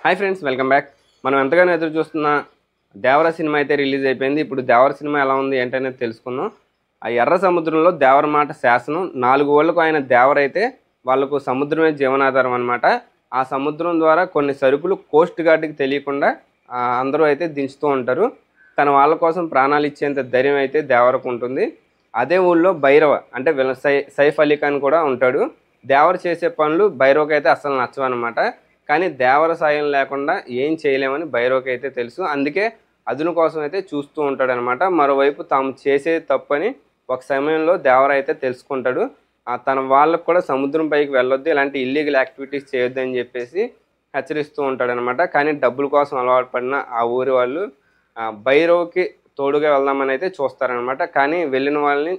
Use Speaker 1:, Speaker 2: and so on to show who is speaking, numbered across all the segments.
Speaker 1: Hi friends, welcome back. మనం ఎంతగానో ఎదురు చూస్తున్న దేవర సినిమా అయితే రిలీజ్ అయిపోయింది. ఇప్పుడు దేవర సినిమా ఎలా ఉంది ఏంటనేది తెలుసుకుందాం. ఆ ఎర్ర సముద్రంలో దేవర మాట శాసనం 4 ఓళ్లకు ఆయన దేవర అయితే వాళ్ళకు సముద్రమే జీవనాధారం అనమాట. ఆ సముద్రం ద్వారా కొన్ని సరుకులు కోస్ట్ గార్డ్కి తెలియకుండా అందరూ అయితే దించుతూ ఉంటారు. తన వాళ్ళ కోసం ప్రాణాలు ఇచ్చేంత ధైర్యం అయితే దేవరకు ఉంటుంది. అదే ఊళ్ళో భైరవ అంటే సైఫ్ అలీ ఖాన్ కూడా ఉంటాడు. దేవర చేసే పనులు భైరవకి అయితే అస్సలు నచ్చవన్నమాట. కానీ దేవర సాయం లేకుండా ఏం చేయలేమని భైరవకి అయితే తెలుసు. అందుకే అదును కోసం అయితే చూస్తూ ఉంటాడనమాట. మరోవైపు తాము చేసే తప్పని ఒక సమయంలో దేవర అయితే తెలుసుకుంటాడు. తన వాళ్ళకు కూడా సముద్రం పైకి వెళ్ళొద్దు, ఇలాంటి ఇల్లీగల్ యాక్టివిటీస్ చేయొద్దు అని చెప్పేసి హెచ్చరిస్తూ ఉంటాడనమాట. కానీ డబ్బుల కోసం అలవాటు పడిన ఆ ఊరి వాళ్ళు భైరవ్కి తోడుగా వెళ్దామని అయితే చూస్తారనమాట. కానీ వెళ్ళిన వాళ్ళని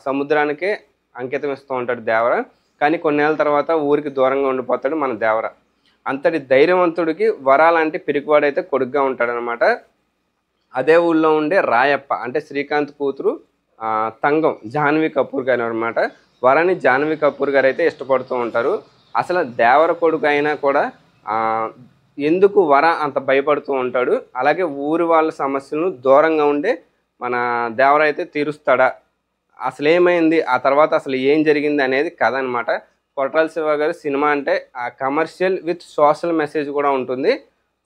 Speaker 1: సముద్రానికే అంకితం ఇస్తూ ఉంటాడు దేవర. కానీ కొన్నేళ్ళ తర్వాత ఊరికి దూరంగా ఉండిపోతాడు మన దేవర. అంతటి ధైర్యవంతుడికి వరాలంటే పిరికివాడైతే కొడుగ్గా ఉంటాడనమాట. అదే ఊళ్ళో ఉండే రాయప్ప అంటే శ్రీకాంత్ కూతురు తంగం జాహ్నవి కపూర్ గారు అనమాట. వరాన్ని జాహ్నవి కపూర్ గారు అయితే ఇష్టపడుతూ ఉంటారు. అసలు దేవర కొడుకు అయినా కూడా ఎందుకు వర అంత భయపడుతూ ఉంటాడు, అలాగే ఊరి వాళ్ళ సమస్యలను దూరంగా ఉండే మన దేవర అయితే తీరుస్తాడా, అసలు ఏమైంది, ఆ తర్వాత అసలు ఏం జరిగింది అనేది కథ అనమాట. కొట్టాల శివ గారు సినిమా అంటే కమర్షియల్ విత్ సోషల్ మెసేజ్ కూడా ఉంటుంది.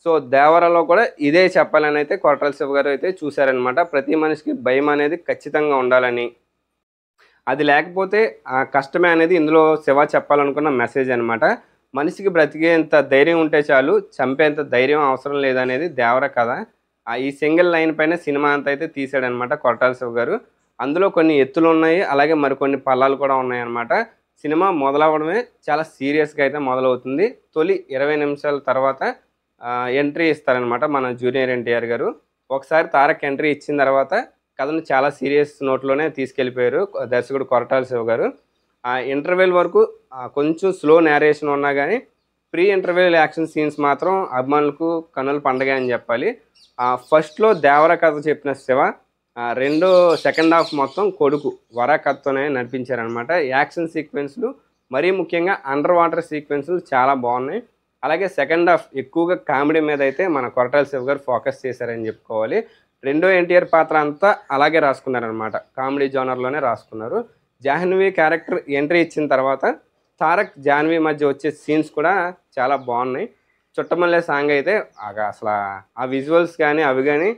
Speaker 1: సో దేవరలో కూడా ఇదే చెప్పాలని అయితే కొట్టాల శివ గారు అయితే చూశారనమాట. ప్రతి మనిషికి భయం అనేది ఖచ్చితంగా ఉండాలని, అది లేకపోతే కష్టమే అనేది ఇందులో శివ చెప్పాలనుకున్న మెసేజ్ అనమాట. మనిషికి బ్రతికేంత ధైర్యం ఉంటే చాలు, చంపేంత ధైర్యం అవసరం లేదనేది దేవర కథ. ఈ సింగిల్ లైన్ పైన సినిమా అంతా అయితే తీసాడనమాట కొట్టాల శివ గారు. అందులో కొన్ని ఎత్తులు ఉన్నాయి, అలాగే మరికొన్ని పల్లాలు కూడా ఉన్నాయన్నమాట. సినిమా మొదలవడమే చాలా సీరియస్గా అయితే మొదలవుతుంది. తొలి 20 నిమిషాల తర్వాత ఎంట్రీ ఇస్తారనమాట మన జూనియర్ ఎన్టీఆర్ గారు. ఒకసారి తారక్ ఎంట్రీ ఇచ్చిన తర్వాత కథను చాలా సీరియస్ నోట్లోనే తీసుకెళ్ళిపోయారు దర్శకుడు కొరటాల శివ గారు. ఇంటర్వెల్ వరకు కొంచెం స్లో నేరేషన్ ఉన్నా కానీ ప్రీ ఇంటర్వెల్ యాక్షన్ సీన్స్ మాత్రం అభిమానులకు కన్నుల పండగ అని చెప్పాలి. ఫస్ట్లో దేవర కథ చెప్పిన శివ రెండో సెకండ్ హాఫ్ మొత్తం కొడుకు వర కథతోనే నడిపించారనమాట. యాక్షన్ సీక్వెన్స్లు మరీ ముఖ్యంగా అండర్ వాటర్ సీక్వెన్స్లు చాలా బాగున్నాయి. అలాగే సెకండ్ హాఫ్ ఎక్కువగా కామెడీ మీద అయితే మన కొరటాల శివ గారు ఫోకస్ చేశారని చెప్పుకోవాలి. రెండో ఎన్టీఆర్ పాత్ర అంతా అలాగే రాసుకున్నారనమాట, కామెడీ జోనర్లోనే రాసుకున్నారు. జాహ్నవి క్యారెక్టర్ ఎంట్రీ ఇచ్చిన తర్వాత తారక్ జాహ్నవి మధ్య వచ్చే సీన్స్ కూడా చాలా బాగున్నాయి. చుట్టమల్లే సాంగ్ అయితే అసలు ఆ విజువల్స్ కానీ అవి కానీ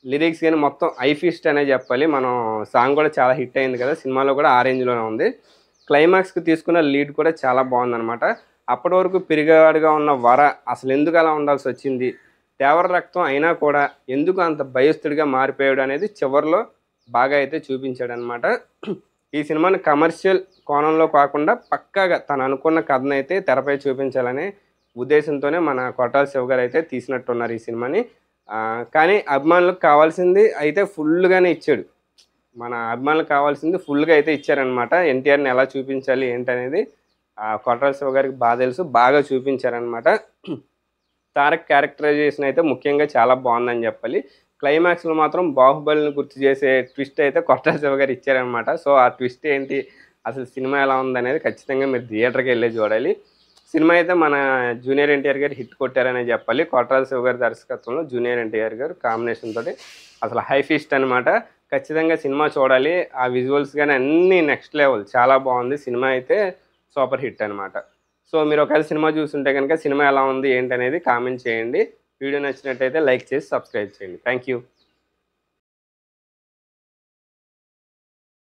Speaker 1: లిరిక్స్ కానీ మొత్తం ఐఫీస్ట్ అనే చెప్పాలి. మనం సాంగ్ కూడా చాలా హిట్ అయింది కదా, సినిమాలో కూడా ఆ రేంజ్లోనే ఉంది. క్లైమాక్స్కి తీసుకున్న లీడ్ కూడా చాలా బాగుందనమాట. అప్పటి వరకు పిరిగాడుగా ఉన్న వర అసలు ఎందుకు అలా ఉండాల్సి వచ్చింది, దేవర రక్తం అయినా కూడా ఎందుకు అంత భయస్థుడిగా మారిపోయాడు అనేది చివరిలో బాగా అయితే చూపించాడనమాట. ఈ సినిమాని కమర్షియల్ కోణంలో కాకుండా పక్కాగా తను అనుకున్న కథను అయితే తెరపై చూపించాలనే ఉద్దేశంతోనే మన కొట్టాల శివ గారు అయితే తీసినట్టున్నారు ఈ సినిమాని. కానీ అభిమానులకు కావాల్సింది అయితే ఫుల్గానే ఇచ్చాడు. మన అభిమానులకు కావాల్సింది ఫుల్గా అయితే ఇచ్చారనమాట. ఎన్టీఆర్ని ఎలా చూపించాలి ఏంటనేది కొట్టాల శివ గారికి బాగా తెలుసు, బాగా చూపించారనమాట. తారక్ క్యారెక్టరైజేషన్ అయితే ముఖ్యంగా చాలా బాగుందని చెప్పాలి. క్లైమాక్స్లో మాత్రం బాహుబలిని గుర్తు చేసే ట్విస్ట్ అయితే కొట్టాల శివ గారు ఇచ్చారనమాట. సో ఆ ట్విస్ట్ ఏంటి, అసలు సినిమా ఎలా ఉందనేది ఖచ్చితంగా మీరు థియేటర్కి వెళ్ళే చూడాలి. సినిమా అయితే మన జూనియర్ ఎన్టీఆర్ గారు హిట్ కొట్టారనే చెప్పాలి. కొట్టాల శివ గారి దర్శకత్వంలో జూనియర్ ఎన్టీఆర్ గారు కాంబినేషన్ తోటి అసలు హై ఫీస్ట్ అనమాట. ఖచ్చితంగా సినిమా చూడాలి. ఆ విజువల్స్ కానీ అన్నీ నెక్స్ట్ లెవెల్, చాలా బాగుంది. సినిమా అయితే సూపర్ హిట్ అనమాట. సో మీరు ఒకవేళ సినిమా చూస్తుంటే కనుక సినిమా ఎలా ఉంది ఏంటనేది కామెంట్ చేయండి. వీడియో నచ్చినట్టయితే లైక్ చేసి సబ్స్క్రైబ్ చేయండి. Thank you.